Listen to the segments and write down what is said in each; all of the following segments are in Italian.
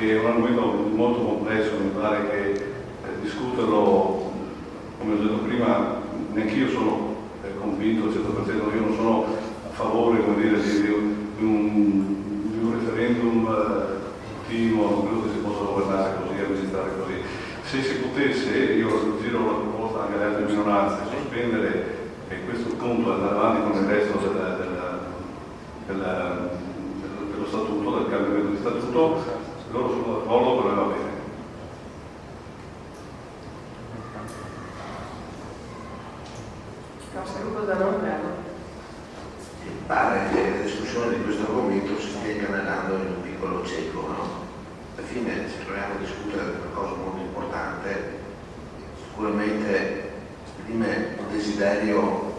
è un argomento molto complesso, mi pare che discuterlo, come ho detto prima, neanch'io sono convinto al 100%, io non sono a favore, come dire, di un referendum continuo, non credo che si possa governare così, amministrare così. Se si potesse, io giro una proposta anche alle altre minoranze, sospendere questo punto e andare avanti con il resto dello statuto, del cambiamento di statuto, loro sono d'accordo, per me va bene. Pare che la discussione di questo argomento si stia incanalando in un piccolo cieco, no? Alla fine ci troviamo a discutere di una cosa molto importante, sicuramente esprime un desiderio,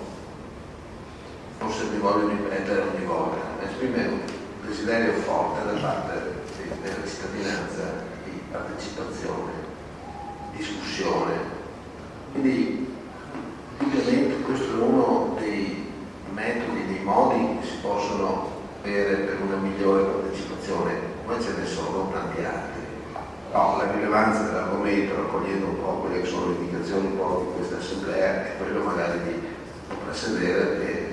forse mi voglio ripetere ogni volta, ma esprime un desiderio forte da parte della cittadinanza di partecipazione, discussione. Quindi ovviamente questo è uno dei metodi, dei modi che si possono avere per una migliore partecipazione, ma ce ne sono tanti altri. No, la rilevanza dell'argomento, raccogliendo un po' quelle che sono le indicazioni un po' di questa assemblea, è quello magari di soprassedere e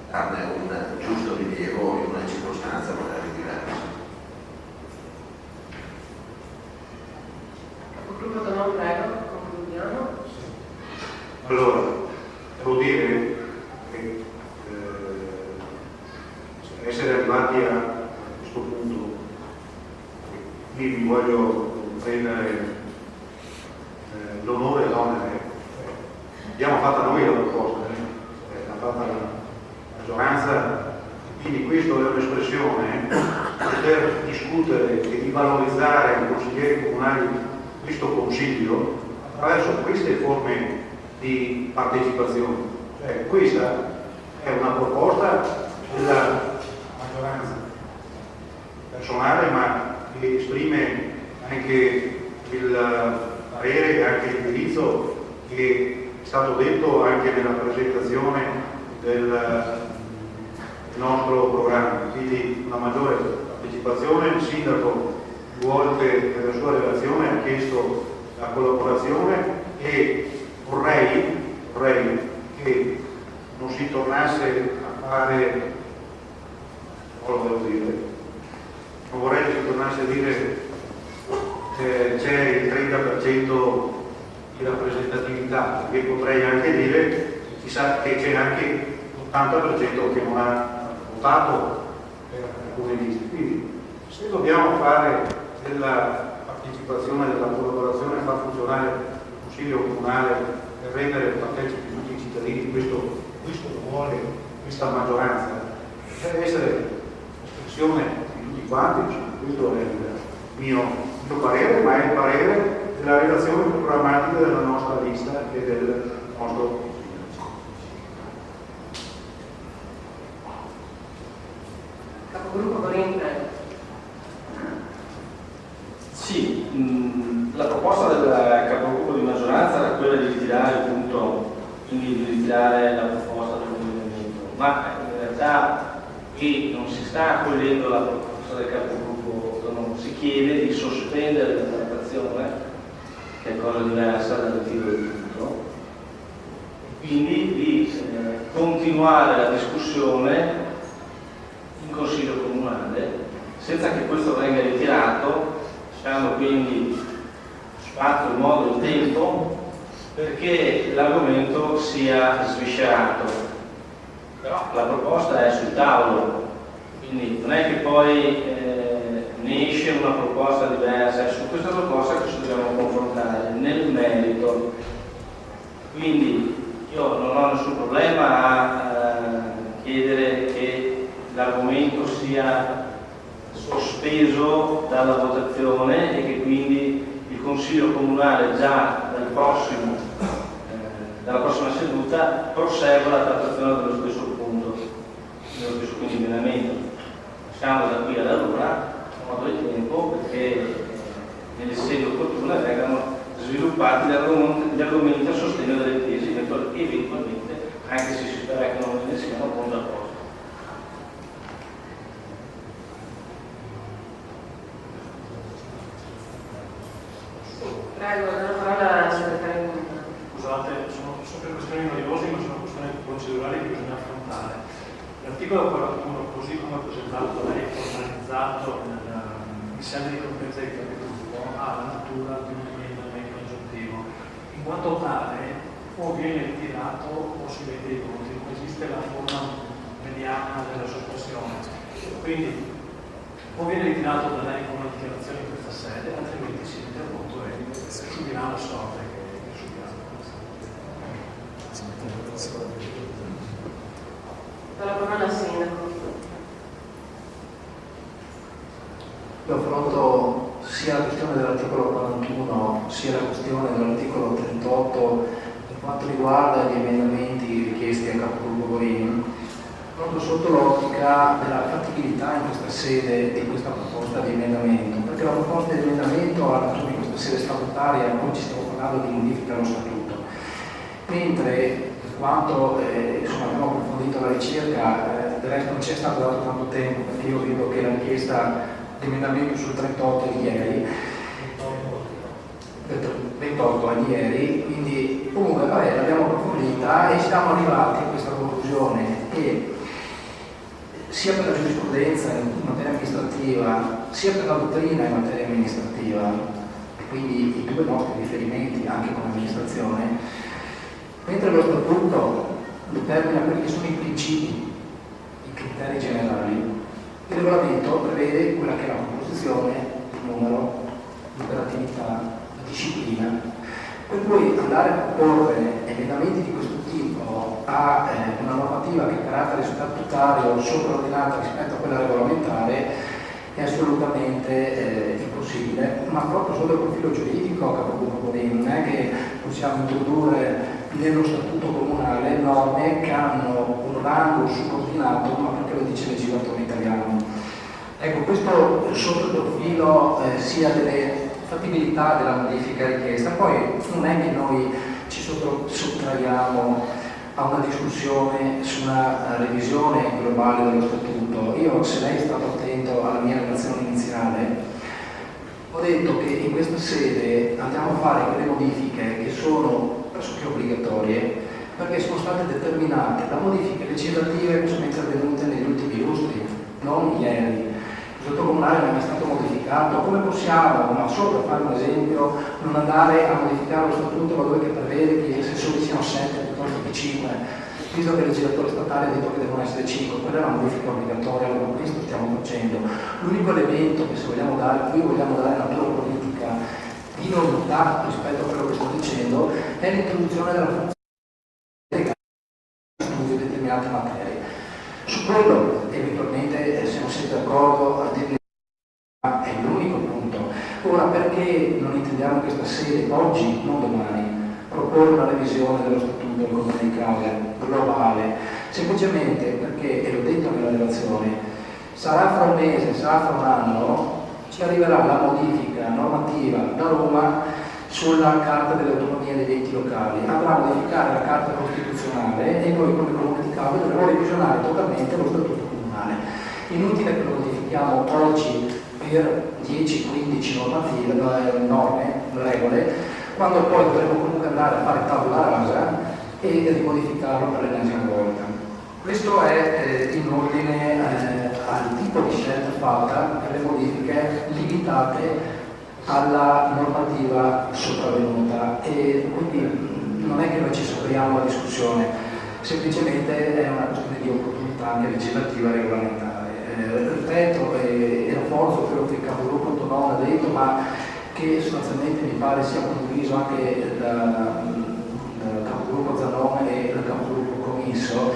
darne un giusto rilievo in una circostanza magari diversa. Capogruppo Donon, prego, concludiamo. Allora, devo dire che essere arrivati a questo punto, qui mi voglio prendere l'onore e l'onere. Abbiamo fatto noi la proposta, l'ha fatta la maggioranza, quindi questo è un'espressione per discutere e di valorizzare i consiglieri comunali di questo consiglio attraverso queste forme di partecipazione. Cioè, questa è una proposta della maggioranza personale, ma che esprime anche il parere e anche l'indirizzo che è stato detto anche nella presentazione del nostro programma. Quindi una maggiore partecipazione. Il sindaco più volte nella sua relazione ha chiesto la collaborazione e vorrei che non si tornasse a fare, lo devo dire, non vorrei che si tornasse a dire c'è il 30% di rappresentatività, perché potrei anche dire chissà che c'è anche l'80% che non ha votato per alcune liste. Quindi se dobbiamo fare della partecipazione, della collaborazione, far funzionare il Consiglio Comunale per rendere partecipi tutti i cittadini, questo lo vuole questa maggioranza, deve essere espressione di tutti quanti. Questo è il mio parere, ma è il parere della relazione programmatica della nostra lista e del nostro Capogruppo Borini, prego. Sì, la proposta del capogruppo di maggioranza era quella di ritirare il punto, quindi di ritirare la proposta del movimento, ma in realtà qui non si sta accogliendo la proposta del capogruppo, non si chiede di sospendere la trattazione, che è cosa diversa dal ritiro del punto, quindi di continuare la discussione in Consiglio Comunale senza che questo venga ritirato, lasciando quindi spazio, modo e tempo perché l'argomento sia sviscerato. Però la proposta è sul tavolo, quindi non è che poi ne esce una proposta diversa, è su questa proposta che ci dobbiamo confrontare nel merito. Quindi io non ho nessun problema a chiedere che l'argomento sia sospeso dalla votazione e che quindi il Consiglio Comunale già dalla prossima seduta prosegua la trattazione dello stesso punto, dello stesso quindi emendamento. Lasciamo da qui ad allora un modo di tempo perché nelle sedi opportune vengano sviluppati gli argomenti a sostegno delle tesi, eventualmente, anche se si spera che non ne siano contrapposti. Prego, do la parola al segretario comunale. Scusate, sono per questioni noiose, ma sono questioni procedurali che bisogna affrontare. L'articolo 41, così come presentato da lei, formalizzato in sede di competenza di capogruppo, ha la natura di un emendamento aggiuntivo. In quanto tale, o viene ritirato o si vede i voti, non esiste la forma mediana della soppressione. Quindi, o viene ritirato da lei con una dichiarazione in questa sede, altrimenti si mette a voto e subirà la sorte che subiamo. Do la parola al sindaco. Io affronto sia la questione dell'articolo 41 sia la questione dell'articolo 38 per quanto riguarda gli emendamenti richiesti a capogruppo Gorini, proprio sotto l'ottica della fattibilità in questa sede di questa proposta di emendamento, perché la proposta di emendamento ha ragione in questa sede statutaria, oggi stiamo parlando di modifica allo statuto, mentre per quanto insomma, abbiamo approfondito la ricerca, del resto non ci è stato dato tanto tempo, perché io vedo che la richiesta di emendamento sul 38 è di ieri, 28 è di ieri, quindi comunque vabbè, l'abbiamo approfondita e siamo arrivati a questa conclusione che sia per la giurisprudenza in materia amministrativa, sia per la dottrina in materia amministrativa, e quindi i due nostri riferimenti anche come amministrazione, mentre lo statuto determina quelli che sono i principi, i criteri generali, il regolamento prevede quella che è la composizione, il numero, l'operatività, la disciplina, per cui andare a proporre emendamenti di questo tipo a una normativa che ha carattere statutario sovraordinata rispetto a quella regolamentare è assolutamente impossibile, ma proprio sotto il profilo giuridico, capogruppo Bonini, non è che possiamo introdurre nello statuto comunale norme che hanno un rango subordinato, ma perché lo dice il legislatore italiano. Ecco, questo sotto il profilo sia delle fattibilità della modifica richiesta, poi non è che noi ci sottraiamo a una discussione su una revisione globale dello statuto. Io, se lei è stato attento alla mia relazione iniziale, ho detto che in questa sede andiamo a fare quelle modifiche che sono pressoché obbligatorie, perché sono state determinate da modifiche legislative che sono intervenute negli ultimi lustri, non ieri. Il statuto comunale non è mai stato modificato. Come possiamo, ma solo per fare un esempio, non andare a modificare lo statuto laddove che prevede che gli assessori siano 7 piuttosto che 5, visto che il legislatore statale ha detto che devono essere 5, quella è una modifica obbligatoria, allora questo stiamo facendo. L'unico elemento che se vogliamo dare, qui vogliamo dare natura politica di novità rispetto a quello che sto dicendo, è l'introduzione della funzione legale di studio di determinate materie. Su quello eventualmente se non siete d'accordo a dirmi è l'unico punto. Ora, perché non intendiamo in questa sede, oggi, non domani, proporre una revisione dello statuto del Comune di Cagliari globale? Semplicemente perché, e l'ho detto nella relazione, sarà fra un mese, sarà fra un anno, ci arriverà la modifica normativa da Roma sulla Carta delle Autonomie degli enti locali, andrà a modificare la Carta Costituzionale e noi come Comune di Cagliari dovremo revisionare totalmente lo Statuto Comunale. Inutile che lo modifichiamo oggi per 10-15 norme, regole, quando poi dovremo comunque andare a fare tabula rasa e rimodificarlo per l'ennesima volta. Questo è in ordine al tipo di scelta fatta per le modifiche limitate alla normativa sopravvenuta, e quindi non è che noi ci sottraiamo alla discussione, semplicemente è una questione di opportunità anche legislativa e regolamentare. Ripeto e rafforzo quello che il capogruppo Tonon ha detto, ma che sostanzialmente mi pare sia condiviso anche dal capogruppo Zanone e dal capogruppo Comisso.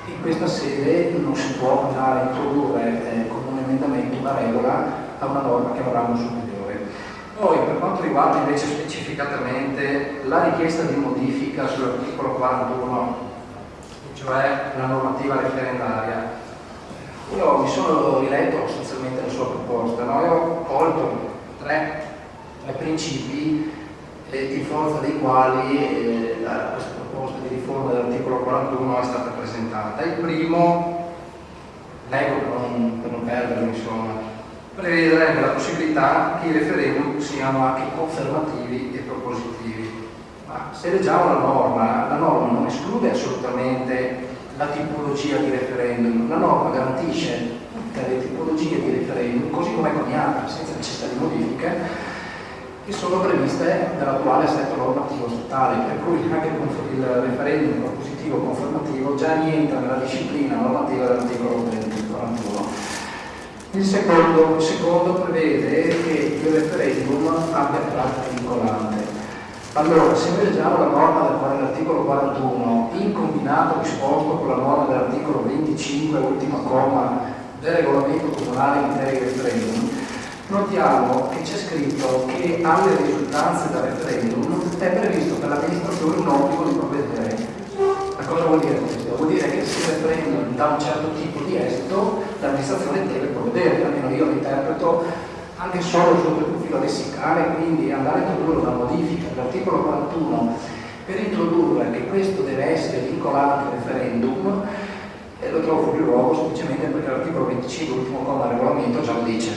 In questa sede non si può andare a introdurre con un emendamento una regola a una norma che avrà un superiore. Poi, per quanto riguarda invece specificatamente la richiesta di modifica sull'articolo 41, cioè la normativa referendaria, io mi sono riletto sostanzialmente la sua proposta, no? Io ho colto tre principi in forza dei quali questa proposta di riforma dell'articolo 41 è stata presentata. Il primo, leggo per non perderlo, insomma, prevede la possibilità che i referendum siano anche confermativi e propositivi. Ma se leggiamo la norma non esclude assolutamente la tipologia di referendum, la norma garantisce tutte le tipologie di referendum così come coniata, senza necessità di modifiche, che sono previste dall'attuale assetto normativo statale, per cui anche il referendum propositivo o confermativo già rientra nella disciplina normativa dell'articolo 41. Il secondo prevede che il referendum abbia carattere vincolante. Allora, se noi leggiamo la norma dell'articolo 41 in combinato disposto con la norma dell'articolo 25, ultimo comma del regolamento comunale in materia di referendum, notiamo che c'è scritto che alle risultanze del referendum è previsto per l'amministrazione un obbligo di provvedere. Ma cosa vuol dire questo? Vuol dire che se il referendum dà un certo tipo di esito, l'amministrazione deve provvedere, almeno io lo interpreto anche solo sotto il profilo lessicale, quindi andare a introdurre una modifica dell'articolo 41 per introdurre che questo deve essere vincolante al referendum, lo trovo fuori luogo semplicemente perché l'articolo 25, l'ultimo comma del regolamento, già lo dice.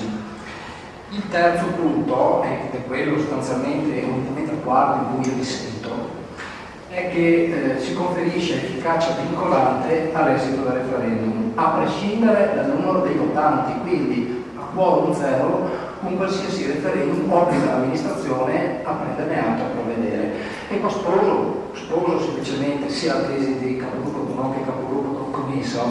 Il terzo punto, ed è quello sostanzialmente unitamente al quarto in cui io dissento, è che si conferisce efficacia vincolante all'esito del referendum, a prescindere dal numero dei votanti, quindi a quorum zero, con qualsiasi referendum obbliga l'amministrazione a prenderne atto e a provvedere. E qua sposo semplicemente sia la tesi di capogruppo Tonò che capogruppo Commisso,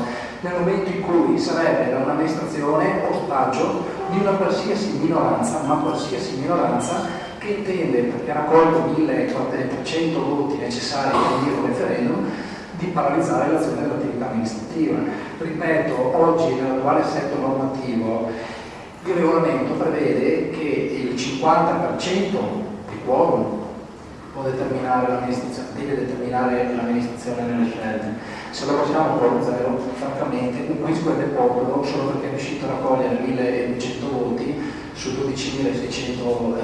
nel momento in cui sarebbe da un'amministrazione ostaggio di una qualsiasi minoranza, che intende, perché ha raccolto 1300 voti necessari per dire un referendum, di paralizzare l'azione dell'attività amministrativa. Ripeto, oggi nell'attuale assetto normativo il regolamento prevede che il 50% di quorum può determinare l'amministrazione, deve determinare l'amministrazione nelle scelte. Se lo facciamo quorum zero, francamente, un quisque del popolo, solo perché è riuscito a raccogliere 1200 voti su 12.600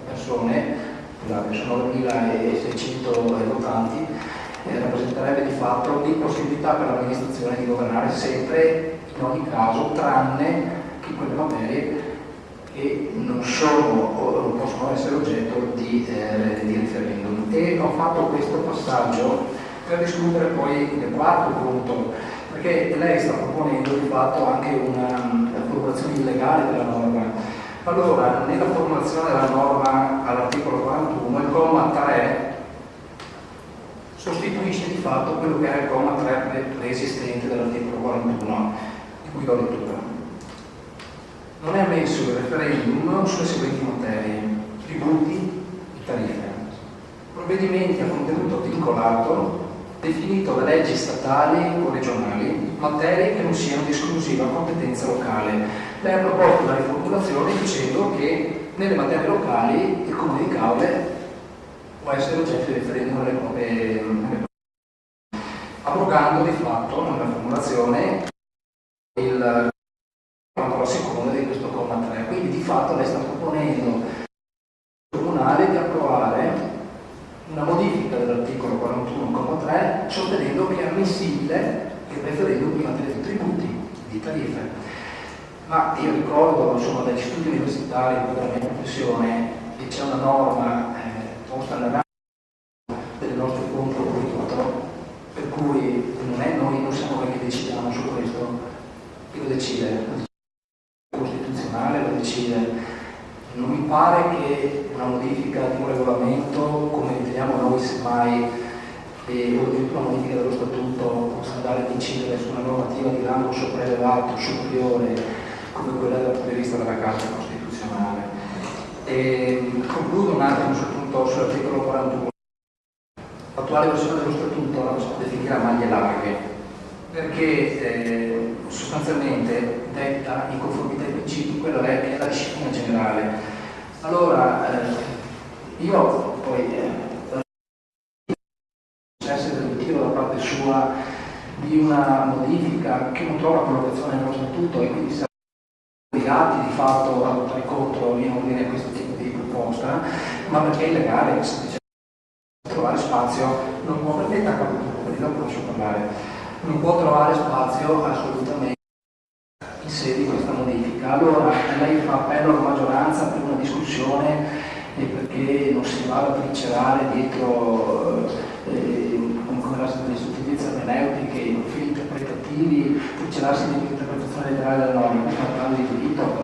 persone, scusate, sono 9.600 votanti, rappresenterebbe di fatto l'impossibilità per l'amministrazione di governare sempre, in ogni caso, tranne che quelle materie che non possono essere oggetto di referendum. E ho fatto questo passaggio per discutere poi del quarto punto, perché lei sta proponendo di fatto anche una formulazione illegale della norma. Allora, nella formulazione della norma all'articolo 41, il comma 3 sostituisce di fatto quello che era il comma 3 preesistente dell'articolo 41, di cui do lettura. Non è ammesso il referendum sulle seguenti materie: tributi e tariffe, provvedimenti a contenuto vincolato definito da leggi statali o regionali, materie che non siano di esclusiva competenza locale. Lei ha proposto la riformulazione dicendo che nelle materie locali il Comune di Caule può essere oggetto di referendum nelle proprie, abrogando di fatto nella formulazione il secondo di questo comma 3. Quindi di fatto lei sta proponendo al Comunale di approvare una modifica dell'articolo 41,3 sostenendo che è ammissibile il referendum in materia di tributi, di tariffe. Ma io ricordo dagli studi universitari della mia professione che c'è una norma posta nell'ambito delle nostre fonti di tutto, per cui noi non siamo noi che decidiamo su questo, chi lo decide? La Costituzionale lo decide. Non mi pare che una modifica di un regolamento, come riteniamo noi semmai, o addirittura una modifica dello statuto, possa andare ad incidere su una normativa di rango sopraelevato, superiore, come quella dal punto di vista della Carta Costituzionale. Concludo un attimo sull'articolo 41. L'attuale versione dello statuto la possiamo definire a maglie larghe, perché sostanzialmente detta in conformità ai principi quello che è la disciplina generale. Allora, io poi essere deduttivo da parte sua di una modifica che non trova collocazione nello statuto e quindi siamo obbligati di fatto a votare contro in ordine a questo tipo di proposta, ma perché è illegale, semplicemente trovare spazio, non può permettere a dopo lascio parlare. Non può trovare spazio assolutamente in sede di questa modifica. Allora lei fa appello alla maggioranza per una discussione e perché non si vada a trincerare dietro come la giustizia ermeneutiche, i profili interpretativi, trincerarsi dietro l'interpretazione letterale della norma. Questo è un grande di diritto.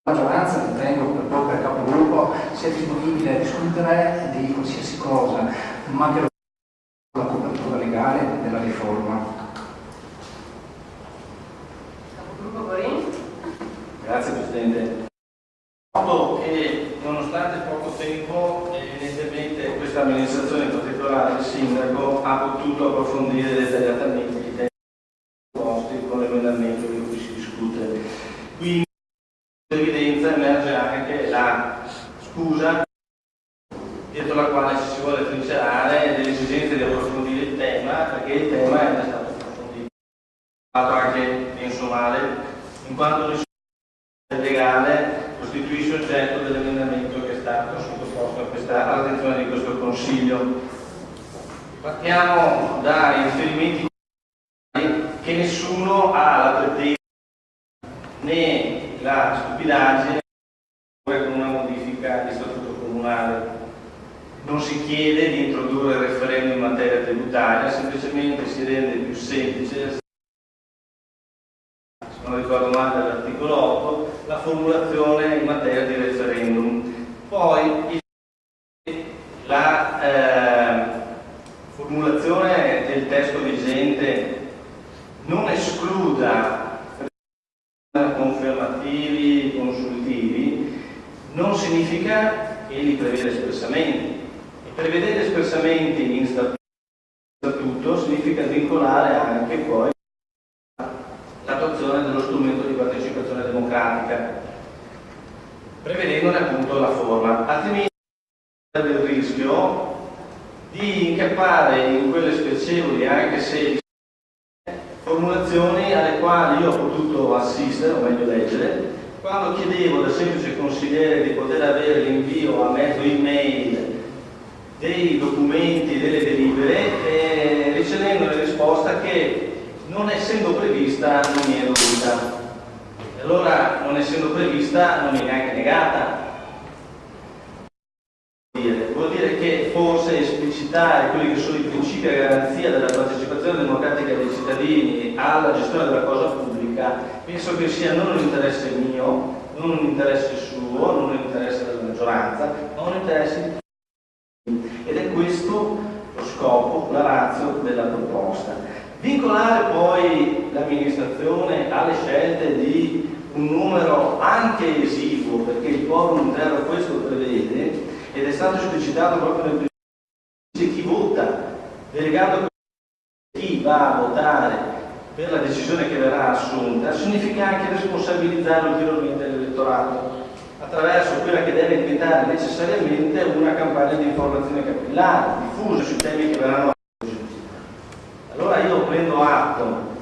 La maggioranza, ritengo, per poco per capogruppo, sia disponibile a discutere di qualsiasi cosa, ma che la copertura legale della riforma. Capogruppo Borin. Grazie Presidente. Noto che nonostante poco tempo, evidentemente questa amministrazione, in particolare il Sindaco, ha potuto approfondire dettagliatamente i temi proposti con l'emendamento di cui si discute. Quindi in evidenza emerge anche la scusa dietro la quale ci si vuole trincerare dell'esigenza di approfondire il tema, perché il tema è già stato approfondito. Anche penso male, in quanto il legale costituisce oggetto dell'emendamento che è stato sottoposto all'attenzione di questo Consiglio. Partiamo dai riferimenti che nessuno ha la pretesa né la stupidaggine con una modifica di statuto comunale. Non si chiede di introdurre il referendum in materia tributaria, semplicemente si rende più semplice, se non ricordo male dall'articolo 8, la formulazione in materia di referendum. Poi la formulazione del testo vigente non escluda confermativi, consultivi, non significa che li prevede espressamente. E prevedere espressamente in statuto significa vincolare anche poi l'attuazione dello strumento di partecipazione democratica, prevedendone appunto la forma, altrimenti c'è il rischio di incappare in quelle spiacevoli, anche se formulazioni alle quali io ho potuto assistere, o meglio leggere, quando chiedevo da semplice consigliere di poter avere l'invio a mezzo email dei documenti, delle delibere, ricevendo la risposta che non essendo prevista non mi è dovuta. E allora, non essendo prevista, non mi è neanche negata. Vuol dire che forse esplicitare quelli che sono i principi a garanzia della partecipazione democratica dei cittadini alla gestione della cosa pubblica, penso che sia non un interesse mio, non un interesse suo, non un interesse della maggioranza, ma un interesse di tutti. Ed è questo lo scopo, la ratio della proposta. Vincolare poi l'amministrazione alle scelte di un numero anche esiguo, perché il quorum intero questo prevede, ed è stato esplicitato proprio nel principio, chi vota, delegato chi va a votare per la decisione che verrà assunta, significa anche responsabilizzare ulteriormente l'elettorato attraverso quella che deve diventare necessariamente una campagna di informazione capillare, diffusa sui temi che verranno affrontati. Allora io prendo atto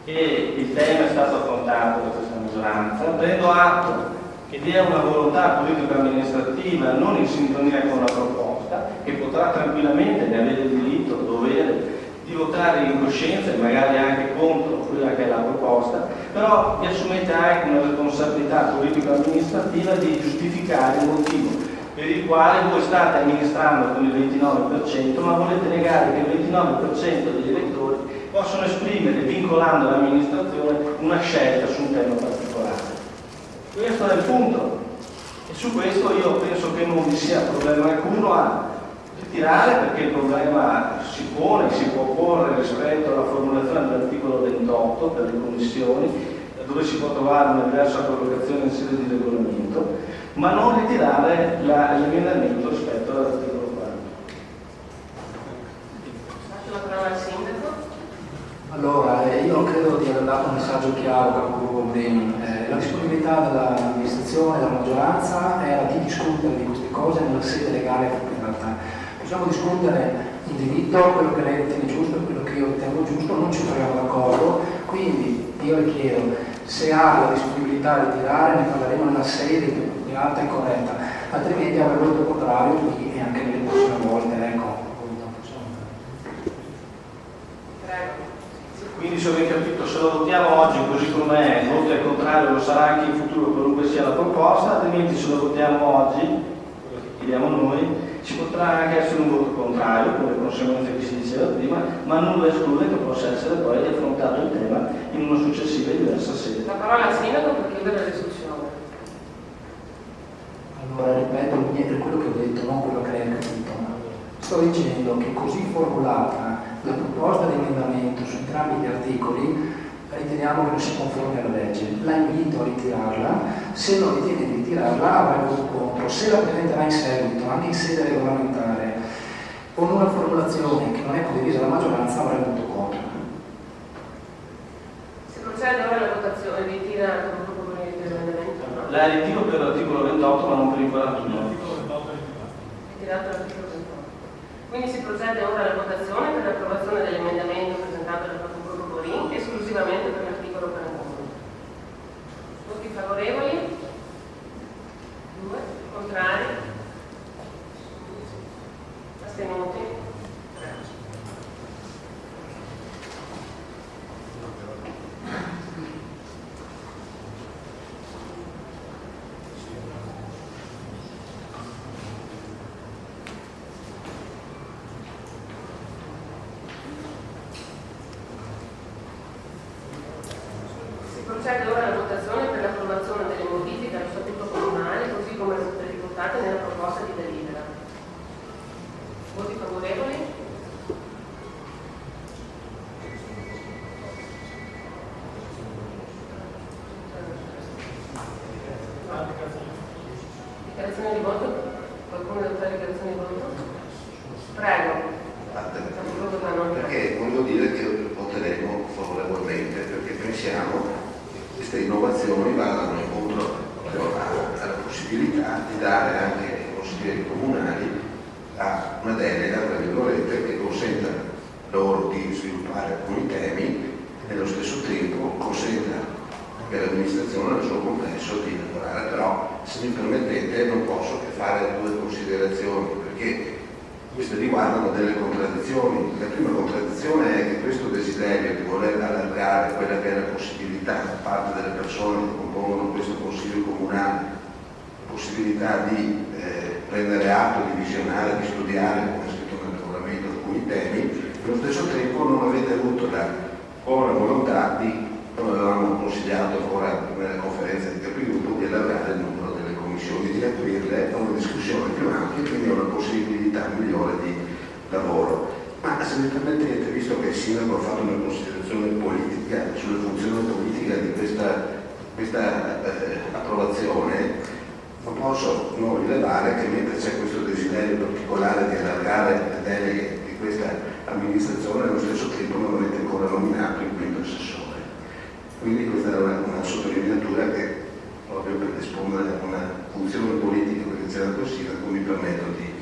che il tema è stato affrontato da questa maggioranza, prendo atto che vi è una volontà politico-amministrativa non in sintonia con la proposta, che potrà tranquillamente ne avere il diritto, il dovere di votare in coscienza e magari anche contro quella che è la proposta, però vi assumete anche una responsabilità politico-amministrativa di giustificare il motivo per il quale voi state amministrando con il 29%, ma volete negare che il 29% degli elettori possono esprimere, vincolando l'amministrazione, una scelta su un tema particolare. Questo è il punto, e su questo io penso che non vi sia problema alcuno a ritirare, perché il problema si pone, si può porre rispetto alla formulazione dell'articolo 28 per le commissioni, dove si può trovare una diversa collocazione in sede di regolamento, ma non ritirare l'emendamento rispetto all'articolo 40. Lascio la parola al Sindaco. Allora, io credo di aver dato un messaggio chiaro, capogruppo Borini. La disponibilità dell'amministrazione e della maggioranza era di discutere di queste cose nella sede legale applicata. Possiamo discutere in diritto quello che lei ritiene giusto e quello che io ritengo giusto, non ci troviamo d'accordo, quindi io le chiedo se ha la disponibilità di tirare, ne parleremo nella sede più appropriata e corretta, altrimenti avremo il contrario qui e anche nelle prossime volte. Ecco. Prego. Quindi se ho ben capito, lo votiamo oggi così com'è, il voto è contrario, lo sarà anche in futuro qualunque sia la proposta, altrimenti se lo votiamo oggi, chiediamo noi, ci potrà anche essere un voto contrario, con le conseguenze che si diceva prima, ma nulla esclude che possa essere poi affrontato il tema in una successiva e diversa sede. La parola al sindaco per chiudere la discussione. Allora ripeto quello che ho detto, non quello che lei ha capito. Sto dicendo che così formulata la proposta di emendamento su entrambi gli articoli riteniamo che non sia conforme alla legge. La invito a ritirarla, se non ritiene di ritirarla avrà il voto contro, se la presenterà in seguito, anche in sede regolamentare, con una formulazione che non è condivisa dalla maggioranza avrà il voto contro. Si procede ora alla votazione, ritira il gruppo l'emendamento, no? La ritiro per l'articolo 28 ma non per il 41. Ritirato l'articolo 28. Quindi si procede ora alla votazione per l'approvazione dell'emendamento presentato dal capogruppo Borin esclusivamente per l'articolo 41. Voti favorevoli? 2. Contrari? Astenuti? 3. Procede ora alla votazione per l'approvazione delle modifiche allo statuto comunale così come riportate nella proposta di delibera. Voti favorevoli? Dichiarazione di voto? Qualcuno deve fare dichiarazione di voto? Prego. Perché voglio dire che voteremo favorevolmente perché pensiamo che queste innovazioni vadano incontro alla possibilità di dare anche ai consiglieri comunali una delega, tra virgolette, che consenta loro di sviluppare alcuni temi e nello stesso tempo consenta anche all'amministrazione nel suo complesso di lavorare. Però, se mi permettete, non posso che fare due considerazioni perché queste riguardano delle contraddizioni. La prima contraddizione è che questo desiderio di voler allargare quella che è la possibilità da parte delle persone che compongono questo Consiglio Comunale, la possibilità di prendere atto, di visionare, di studiare, come è scritto nel regolamento, alcuni temi, allo stesso tempo non avete avuto la buona volontà di, come avevamo consigliato ancora nella conferenza di capigruppo, di allargare il numero delle commissioni, di aprirle a una discussione più ampia, quindi a una possibilità migliore di lavoro. Ma se mi permettete, visto che il sindaco ha fatto una considerazione politica sulla funzione politica di questa approvazione, non posso non rilevare che mentre c'è questo desiderio particolare di allargare le deleghe di questa amministrazione, allo stesso tempo non avete ancora nominato il quinto assessore. Quindi questa è una sottolineatura che proprio per rispondere a una funzione politica che c'era col sindaco mi permetto di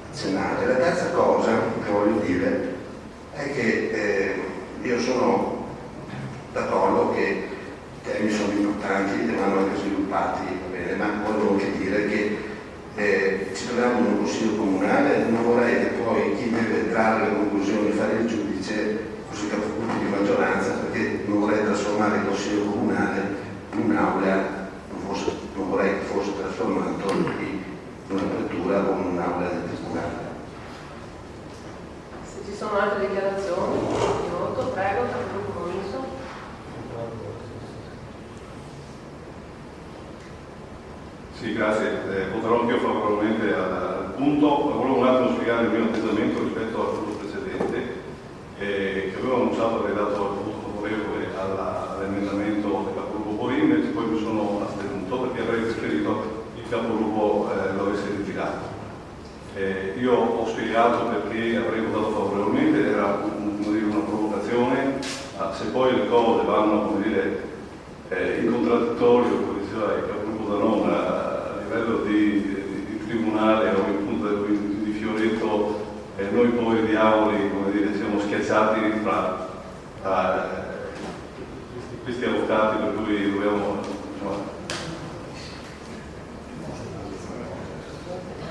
accennare. La terza cosa che voglio dire è che io sono d'accordo che i temi sono importanti e vanno anche sviluppati, va bene, ma volevo anche dire che ci troviamo in un consiglio comunale, non vorrei che poi chi deve entrare alle conclusioni, fare il giudice, così capogruppo di maggioranza, perché non vorrei trasformare il consiglio comunale in un'aula, non vorrei che fosse trasformato in un'apertura o in un'aula del tribunale. Se ci sono altre dichiarazioni di voto, prego, capogruppo Comiso. Sì, grazie. Voterò anch'io favorevolmente al punto. Volevo un attimo spiegare il mio atteggiamento rispetto al punto precedente, che avevo annunciato avrei dato il voto favorevole all'emendamento del capogruppo Borin, e poi mi sono astenuto perché avrei preferito il capogruppo lo avesse ritirato. Io ho spiegato perché avrei votato favorevolmente, era una provocazione, ma se poi le cose vanno, come dire, in contraddittorio, come diceva il capogruppo Zanona, a livello di tribunale o in punto di fioretto, noi poveri diavoli, come dire, siamo schiacciati fra questi avvocati, per cui dobbiamo, insomma.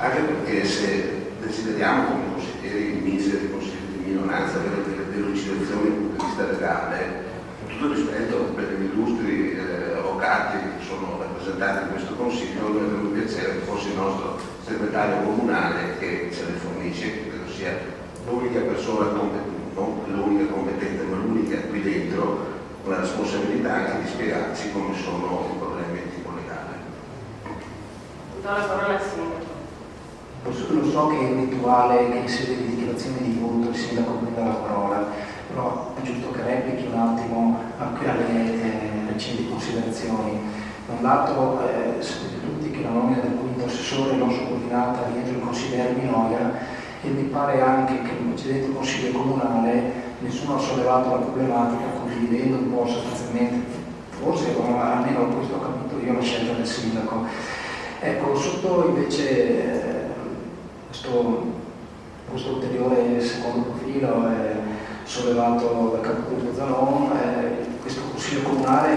Anche perché se desideriamo come consiglieri miseri, consiglieri di minoranza, avere delle delucidazioni dal punto di vista legale, Con tutto il rispetto per gli illustri avvocati che sono rappresentanti in questo Consiglio, noi avremmo piacere che fosse il nostro segretario comunale che ce le fornisce, che credo sia l'unica persona competente, non l'unica competente, ma l'unica qui dentro, con la responsabilità anche di spiegarci come sono i problemi di tipo legale. Do la parola al sindaco. Lo so che è un rituale che in sede di dichiarazione di voto il sindaco prenda la parola, però è giusto che replichi un attimo anche alle recenti considerazioni. Da un lato sapete tutti che la nomina del quinto assessore l'ho subordinata a Angelo Consigliere Minoia e mi pare anche che nel precedente consiglio comunale nessuno ha sollevato la problematica condividendo un po' sostanzialmente, forse almeno questo ho capito io, la scelta del sindaco. Ecco, sotto invece questo ulteriore secondo profilo sollevato dal capogruppo Zalon, questo consiglio comunale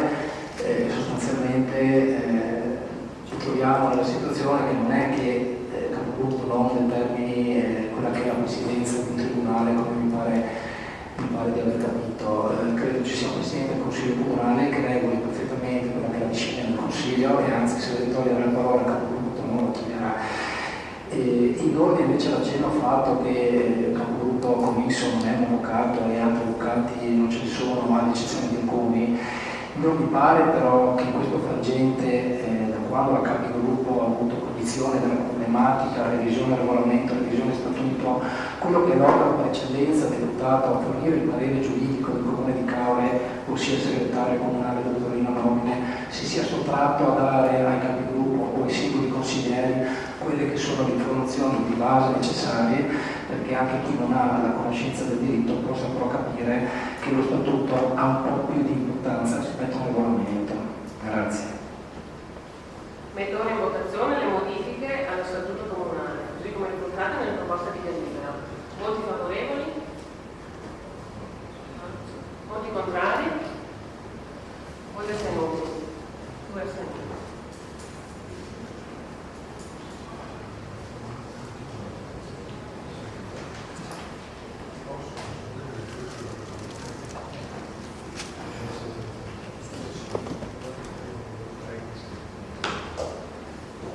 sostanzialmente ci troviamo nella situazione che non è che il capogruppo non determini quella che è la presidenza di un tribunale, come mi pare di aver capito. Credo ci sia un presidente del consiglio comunale che regoli perfettamente quella che è la disciplina del consiglio e anzi se deve togliere la parola il capogruppo non lo chiederà. In ordine invece l'accenno fatto che il capogruppo commisso non è un avvocato e altri avvocati non ce ne sono, ma all'eccezione di alcuni, non mi pare però che in questo frangente, da quando la capogruppo ha avuto cognizione della problematica, revisione del regolamento, revisione statuto, quello che è l'organo per eccellenza deputato a fornire il parere giuridico del comune di Caore, ossia il segretario comunale del Torino Nomine, si sia sottratto a dare ai capigruppo o ai singoli consiglieri quelle che sono le informazioni di base necessarie perché anche chi non ha la conoscenza del diritto possa però capire che lo statuto ha un po' più di importanza rispetto al regolamento. Grazie. Metto ora in votazione le modifiche allo statuto comunale, così come riportate nelle proposte di delibera. Voti favorevoli? Voti contrari? Voti astenuti? 2 astenuti.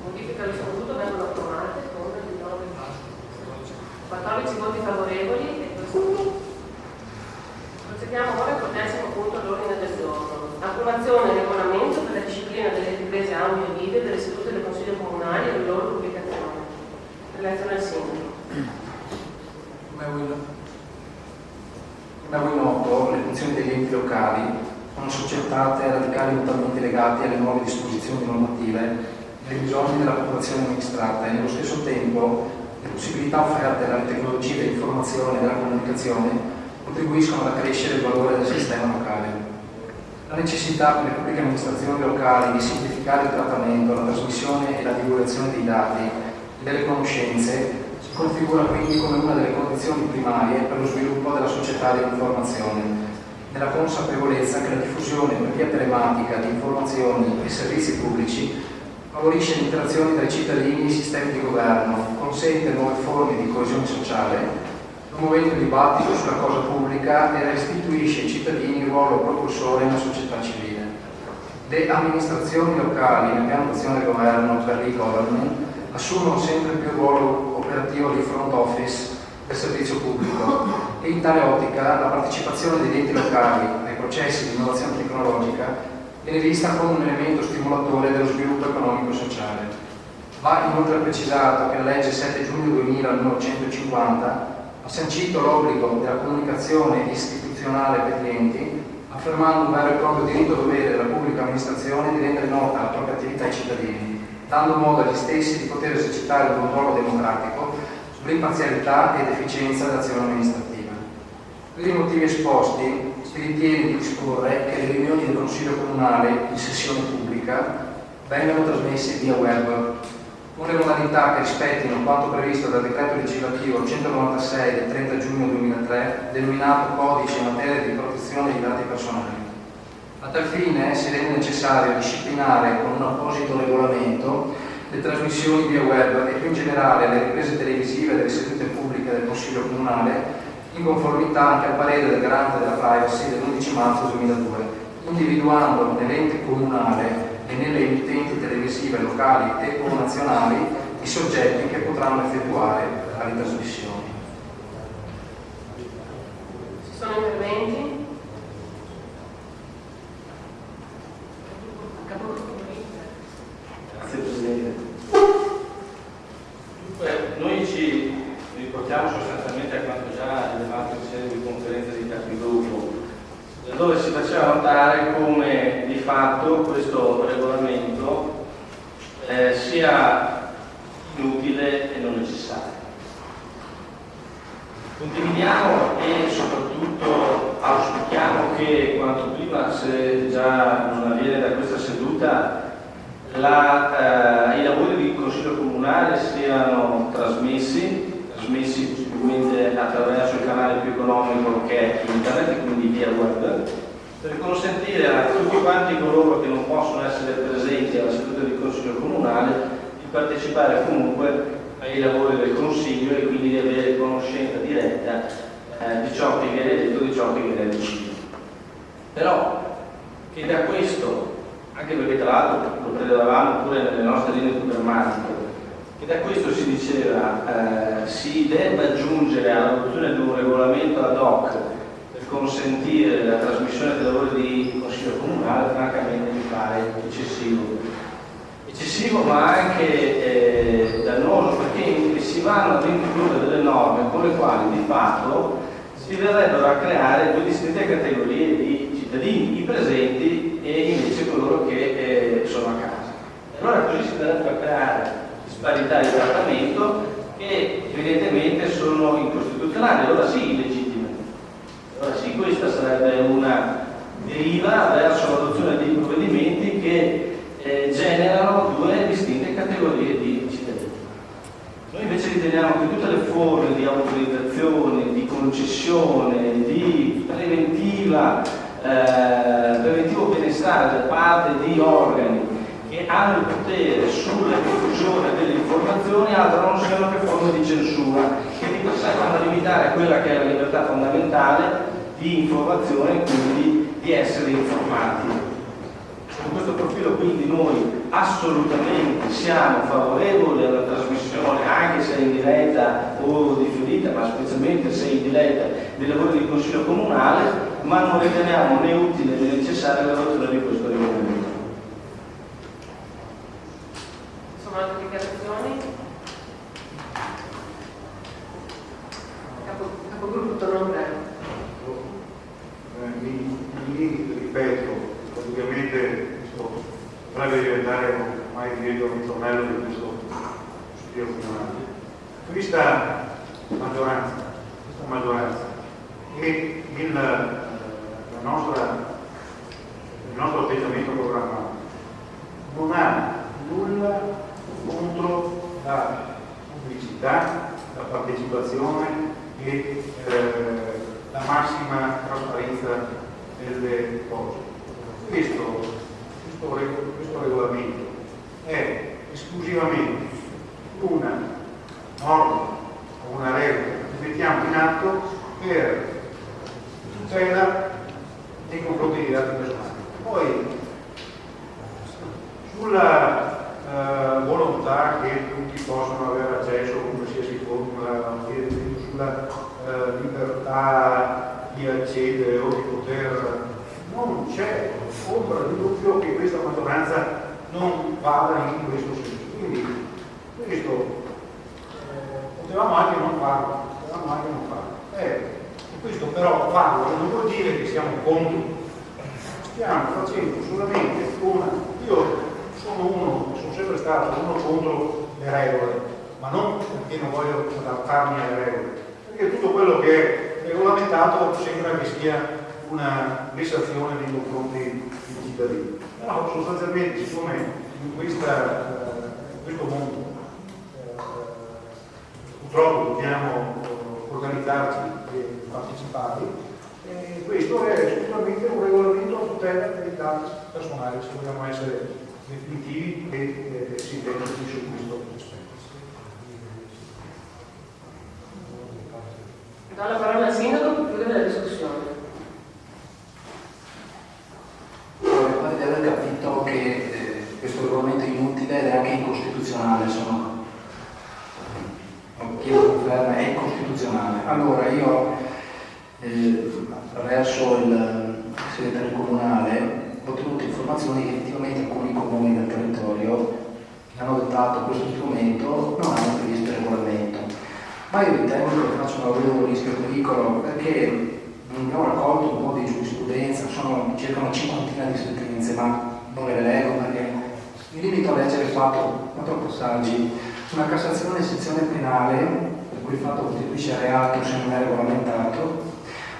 Modifiche allo statuto vengono approvate con il 14 voti favorevoli e 2 astenuti. Procediamo ora col 10° punto all'ordine del giorno. Approvazione del regolamento per la disciplina delle riprese audio e video delle sedute del Consiglio Comunale e le loro pubblicazione. Relazione al sindaco. Come a voi noto, le funzioni degli enti locali sono soggettate a radicali mutamenti legati alle nuove disposizioni normative e ai bisogni della popolazione amministrata e nello stesso tempo le possibilità offerte dalle tecnologie dell'informazione e della comunicazione contribuiscono ad accrescere il valore del sistema locale. La necessità per le pubbliche amministrazioni locali di semplificare il trattamento, la trasmissione e la divulgazione dei dati e delle conoscenze si configura quindi come una delle condizioni primarie per lo sviluppo della società dell'informazione, nella consapevolezza che la diffusione per via telematica di informazioni e servizi pubblici favorisce l'interazione tra i cittadini e i sistemi di governo, consente nuove forme di coesione sociale, promuovendo il dibattito sulla cosa pubblica e restituisce ai cittadini il ruolo propulsore nella società civile. Le amministrazioni locali nel piano d'azione del governo per l'e-government assumono sempre più il ruolo operativo di front office del servizio pubblico e in tale ottica la partecipazione degli enti locali ai processi di innovazione tecnologica viene vista come un elemento stimolatore dello sviluppo economico e sociale. Va inoltre precisato che la legge 7 giugno 2000 numero 150 ha sancito l'obbligo della comunicazione istituzionale per gli enti, affermando un vero e proprio diritto-dovere della pubblica amministrazione di rendere nota la propria attività ai cittadini, dando modo agli stessi di poter esercitare un controllo democratico sull'imparzialità ed efficienza dell'azione amministrativa. Per i motivi esposti, si ritiene di disporre che le riunioni del Consiglio Comunale in sessione pubblica vengano trasmesse via web, con le modalità che rispettino quanto previsto dal decreto legislativo 196 del 30 giugno 2003, denominato Codice in materia di protezione dei dati personali. A tal fine si rende necessario disciplinare con un apposito regolamento le trasmissioni via web e più in generale le riprese televisive delle sedute pubbliche del Consiglio Comunale, in conformità anche al parere del garante della privacy dell'11 marzo 2002, individuando nell'ente comunale e nelle emittenti televisive locali e o nazionali i soggetti che potranno effettuare tali trasmissioni. Ci sono interventi? Grazie Presidente. Dunque, noi ci riportiamo sostanzialmente a quanto già rilevato in sede di conferenza di capigruppo, dove si faceva notare come di fatto questo regolamento sia inutile e non necessario. Condividiamo e soprattutto auspichiamo che quanto prima, se già non avviene da questa seduta, i lavori di Consiglio Comunale siano trasmessi possibilmente attraverso il canale più economico che è internet, quindi via web, per consentire a tutti quanti coloro che non possono essere presenti alla seduta del Consiglio Comunale di partecipare comunque ai lavori del Consiglio e quindi di avere conoscenza diretta di ciò che viene detto, di ciò che viene deciso. Però che da questo, anche perché tra l'altro lo prevedevamo pure nelle nostre linee programmatiche, che da questo si diceva si debba giungere all'adozione di un regolamento ad hoc per consentire la trasmissione dei lavori di Consiglio Comunale, francamente mi pare eccessivo ma anche dannoso, perché si vanno ad introdurre delle norme con le quali di fatto si verrebbero a creare due distinte categorie di cittadini, i presenti e invece coloro che sono a casa. Allora così si verrebbe a creare disparità di trattamento che evidentemente sono incostituzionali, allora sì illegittime. Allora sì, questa sarebbe una deriva verso l'adozione di provvedimenti che generano due distinte categorie di cittadini. Noi invece riteniamo che tutte le forme di autorizzazione, di concessione, di preventivo benestare da parte di organi che hanno il potere sulla diffusione delle informazioni altro non siano che forme di censura che di per sé vanno a limitare quella che è la libertà fondamentale di informazione e quindi di essere informati. Su questo profilo quindi noi assolutamente siamo favorevoli alla trasmissione, anche se in diretta o differita, ma specialmente se in diretta, dei lavori di Consiglio Comunale, ma non riteniamo né utile né necessaria l'adozione di questo regolamento. Sono altre dichiarazioni? Capogruppo Torno, prego. Mi ripeto, ovviamente potrebbe diventare ormai diritto un ritornello di questo Consiglio Comunale. Questa maggioranza e il nostro atteggiamento programmatico non ha nulla contro la pubblicità, la partecipazione e la massima trasparenza delle cose. Questo regolamento è esclusivamente una norma o una regola che mettiamo in atto per tutela nei confronti dei dati personali. Poi sulla volontà che tutti possano avere accesso a qualsiasi forma, sulla libertà di accedere o di poter, non c'è ombra di dubbio che questa maggioranza non vada in questo senso. Quindi questo potevamo anche non farlo, questo però farlo non vuol dire che siamo contro, stiamo facendo solamente io sono sempre stato uno contro le regole, ma non perché non voglio adattarmi alle regole, perché tutto quello che è regolamentato sembra che sia una vessazione nei confronti dei cittadini. Però sostanzialmente, siccome in questo mondo purtroppo dobbiamo organizzarci e partecipare, questo è sicuramente un regolamento a tutela dei dati personali, se vogliamo essere definitivi e sintetici su questo aspetto. Do la parola al sindaco. Allora, io attraverso il segretario comunale ho ottenuto informazioni che effettivamente alcuni comuni del territorio che hanno adottato questo strumento non hanno previsto il regolamento. Ma io ritengo che faccia un lavoro di rischio pericolo perché abbiamo raccolto un po' di giurisprudenza, sono circa una cinquantina di sentenze, ma non le leggo perché mi limito a leggere 4 passaggi. Una Cassazione sezione penale, per cui il fatto costituisce reato se non è regolamentato,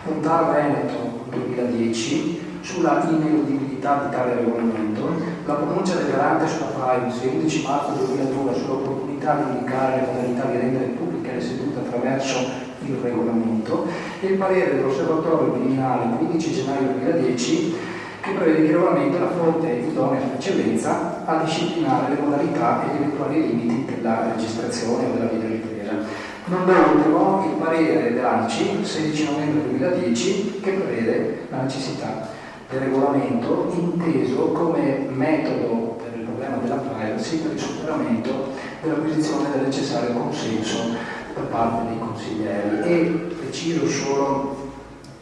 un TAR Veneto 2010 sulla ineludibilità di tale regolamento, la pronuncia del garante sulla privacy 11 marzo 2002 sull'opportunità di indicare le modalità di rendere pubbliche le sedute attraverso il regolamento e il parere dell'Osservatorio Viminale 15 gennaio 2010 che prevede che il regolamento è la fonte idonea per eccellenza a disciplinare le modalità e gli eventuali limiti della registrazione o della videoripresa. Non da ultimo il parere dell'ANCI 16 novembre 2010 che prevede la necessità del regolamento inteso come metodo per il problema della privacy per il superamento dell'acquisizione del necessario consenso da parte dei consiglieri. E preciso solo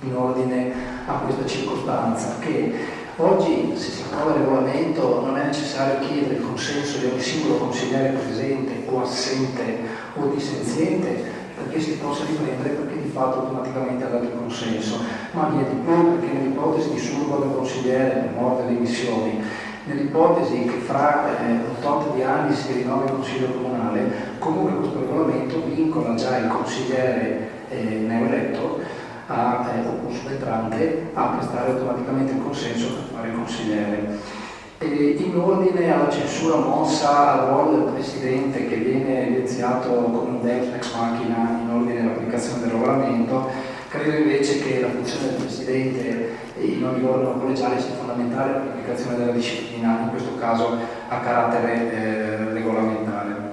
in ordine a questa circostanza che oggi se si approva il regolamento non è necessario chiedere il consenso di ogni singolo consigliere presente o assente o dissenziente perché si possa riprendere perché di fatto automaticamente ha dato il consenso, ma via di più perché nell'ipotesi di surroga del consigliere per morte o dimissioni, nell'ipotesi che fra un tot di anni si rinnovi il consiglio comunale, comunque questo regolamento vincola già il consigliere neoeletto o subentrante a prestare automaticamente il consenso per fare il consigliere. In ordine alla censura mossa al ruolo del Presidente che viene evidenziato come un deus ex machina in ordine all'applicazione del regolamento, credo invece che la funzione del Presidente in ogni organo collegiale sia fondamentale per l'applicazione della disciplina, in questo caso a carattere regolamentare.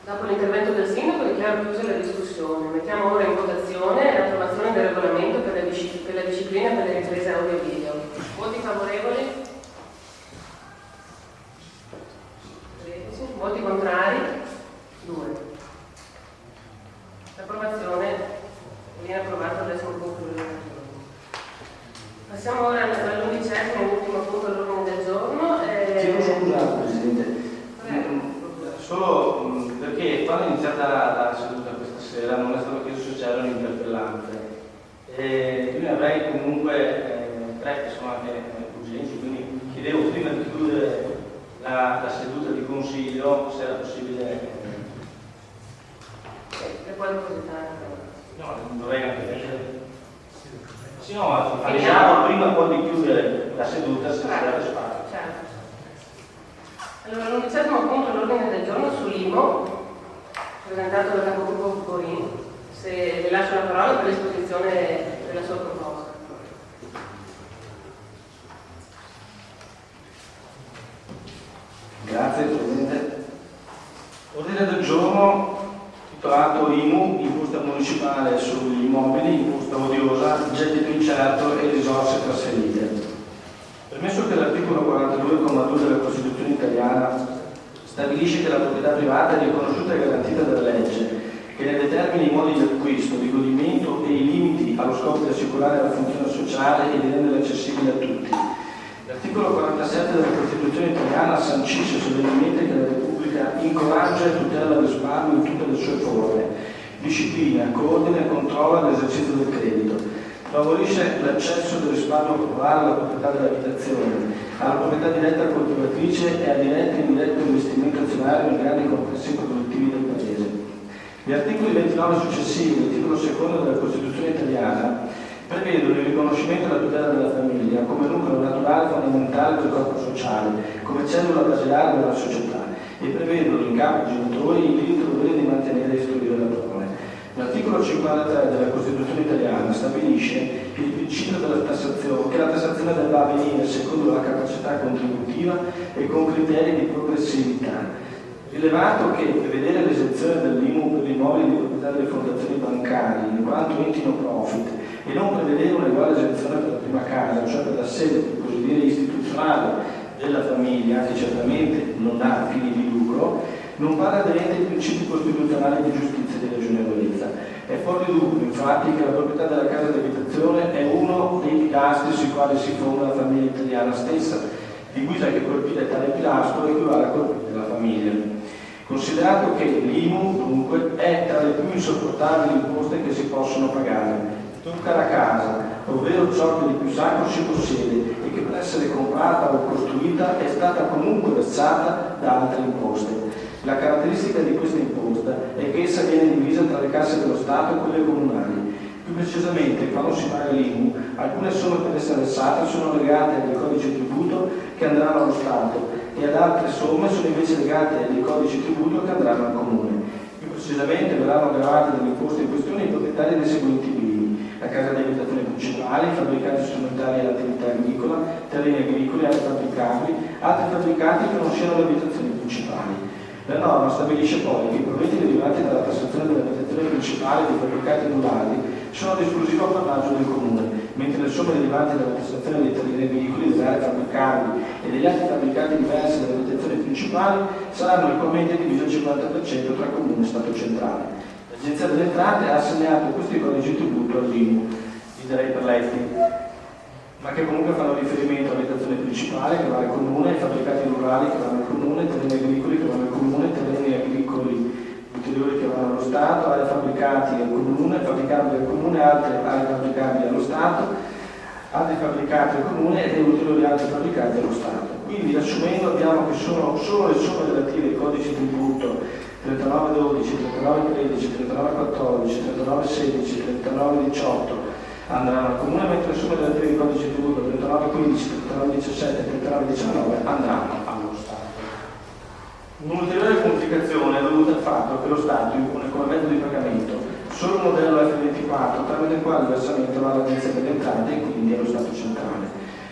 Dopo l'intervento del Sindaco dichiaro chiusa la discussione. Mettiamo ora in votazione l'approvazione del regolamento per la disciplina per le riprese audio e video. Voti favorevoli? 13. Voti contrari? 2. L'approvazione viene approvata adesso un punto dell'ordine del giorno. Passiamo ora all'11° e ultimo punto dell'ordine del giorno. Chiedo scusa, Presidente. Solo perché quando è iniziata la seduta questa sera non è stato chiesto se c'era un'interpellanza. Io ne avrei comunque 3 che sono anche urgenti, quindi chiedevo prima di chiudere la seduta di consiglio se era possibile. E poi depositare. No, non dovrei anche leggere. Sì, no, finiamo prima poi di chiudere la seduta se c'era spazio. Certo. Allora, l'11° punto dell'ordine del giorno sull'IMO, presentato dal capogruppo Borin. Se le lascio la parola per l'esposizione della sua proposta. Grazie Presidente. Ordine del giorno titolato IMU, imposta municipale sugli immobili, imposta odiosa, gettito incerto e risorse trasferite. Permesso che l'articolo 42,2 della Costituzione italiana stabilisce che la proprietà privata è riconosciuta e garantita dalla legge, che ne determini i modi di acquisto, di godimento e i limiti allo scopo di assicurare la funzione sociale e di renderla accessibile a tutti. L'articolo 47 della Costituzione italiana sancisce solennemente che la Repubblica incoraggia e tutela il risparmio in tutte le sue forme, disciplina, coordina e controlla l'esercizio del credito, favorisce l'accesso del risparmio popolare alla proprietà dell'abitazione, alla proprietà diretta coltivatrice e al diretto e indiretto investimento azionario nei grandi complessi produttivi del Paese. Gli articoli 29 successivi dell'articolo 2 della Costituzione italiana prevedono il riconoscimento della tutela della famiglia come nucleo naturale fondamentale del corpo sociale, come cellula basilare della società, e prevedono in capo ai genitori il diritto e dovere di mantenere e istruire la prole. L'articolo 53 della Costituzione italiana stabilisce che il principio della tassazione, che la tassazione debba avvenire secondo la capacità contributiva e con criteri di progressività. Rilevato che prevedere l'esenzione dell'IMU per gli immobili di proprietà delle fondazioni bancarie, in quanto enti no profit, e non prevedere un'uguale esenzione per la prima casa, cioè per la sede, per così dire, istituzionale della famiglia, che certamente non ha fini di lucro, non pare aderente ai principi costituzionali di giustizia e di ragionevolezza. È fuori dubbio, infatti, che la proprietà della casa di abitazione è uno dei pilastri sui quali si fonda la famiglia italiana stessa, di guisa che colpire tale pilastro equivale a colpire la famiglia. Considerato che l'IMU, dunque, è tra le più insopportabili imposte che si possono pagare, tocca la casa, ovvero ciò che di più sacro si possiede e che per essere comprata o costruita è stata comunque versata da altre imposte. La caratteristica di questa imposta è che essa viene divisa tra le casse dello Stato e quelle comunali. Più precisamente, quando si paga l'IMU, alcune somme per essere versate sono legate a dei codici tributo che andranno allo Stato e ad altre somme sono invece legate a dei codici tributo che andranno al Comune. Più precisamente verranno gravate dall'imposta in questione i proprietari dei seguenti beni: la casa di abitazione principale, i fabbricati strumentali all'attività agricola, terreni agricoli, altri fabbricati che non siano le abitazioni principali. La norma stabilisce poi che i proventi derivanti dalla tassazione dell'abitazione principale dei fabbricati rurali sono di esclusivo appannaggio del Comune, mentre le somme derivanti dalla tassazione dei terreni agricoli, delle aree fabbricabili e degli altri fabbricati diversi dalle abitazioni principali saranno equamente divise al 50% tra Comune e Stato centrale. L'Agenzia delle Entrate ha assegnato questi codici tributo all'IMU, li darei per letti, ma che comunque fanno riferimento all'abitazione principale che va al Comune, ai fabbricati rurali che vanno al Comune, terreni agricoli che vanno al Comune, terreni agricoli ulteriori che vanno allo Stato, aree fabbricati al Comune, fabbricabili al Comune, altre aree fabbricabili allo Stato, altri fabbricati al Comune e ulteriori altri fabbricati allo Stato. Quindi, riassumendo, abbiamo che sono solo le somme relative ai codici tributo 3912, 3913, 3914, 3916, 3918 andranno al Comune, mentre le somme relative ai codici tributo 3915, 3917 e 3919 andranno allo Stato. Un'ulteriore complicazione è dovuta al fatto che lo Stato impone come metodo di pagamento solo un modello F24 tramite il quale il versamento va all'Agenzia delle Entrate e quindi allo Stato centrale.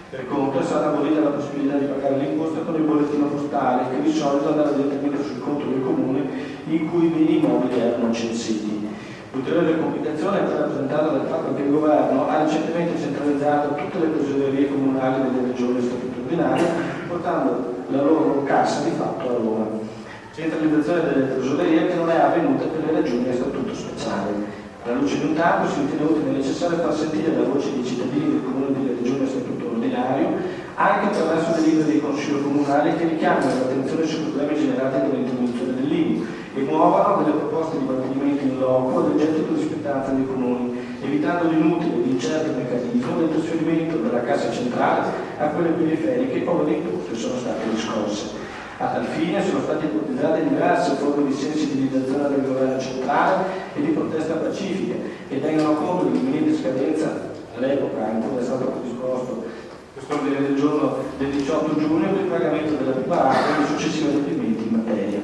Per contro è stata abolita la possibilità di pagare l'imposta con il bollettino postale che di solito andava direttamente sul conto del Comune in cui i beni immobili erano censiti. L'ulteriore complicazione è stata rappresentata dal fatto che il Governo ha recentemente centralizzato tutte le tesorerie comunali delle regioni a statuto ordinario, portando la loro cassa di fatto a Roma. Centralizzazione delle tesorerie che non è avvenuta per le regioni a statuto speciale. Alla luce di un dato si ritiene utile e necessario far sentire la voce dei cittadini del Comune delle regioni a statuto ordinario anche attraverso delibere del Consiglio Comunale che richiamano l'attenzione sui problemi generati dall'introduzione dell'IMU e muovano delle proposte di provvedimento in loco del gettito di spettanza dei comuni, evitando l'inutile e incerto meccanismo del trasferimento dalla cassa centrale a quelle periferiche ove le imposte sono state riscosse. A tal fine sono state ipotizzate diverse forme di sensibilizzazione del governo centrale e di protesta pacifica che tengono conto dell'imminente scadenza all'epoca in cui è stato predisposto questo ordine del giorno del 18 giugno per il pagamento della prima rata e i successivi adempimenti in materia.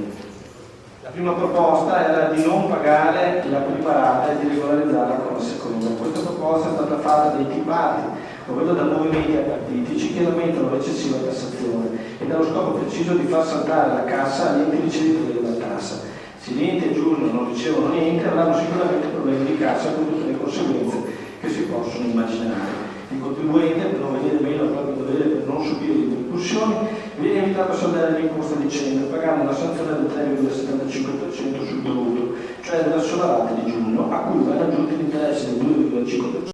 La prima proposta era di non pagare la prima rata e di regolarizzarla con la seconda. Questa proposta è stata fatta dai tipati, ovvero da movimenti apartitici che lamentano l'eccessiva tassazione e dallo scopo preciso di far saltare la cassa agli enti ricevitori della tassa. Se gli enti a giugno non ricevono niente avranno sicuramente problemi di cassa con tutte le conseguenze che si possono immaginare. Il contribuente, per non venire meno al proprio dovere per non subire le ripercussioni, viene invitato a saldare l'imposta a dicembre pagando una sanzione del 3,75% sul dovuto, cioè della sola rata di giugno, a cui vanno aggiunti l'interesse del 2,5%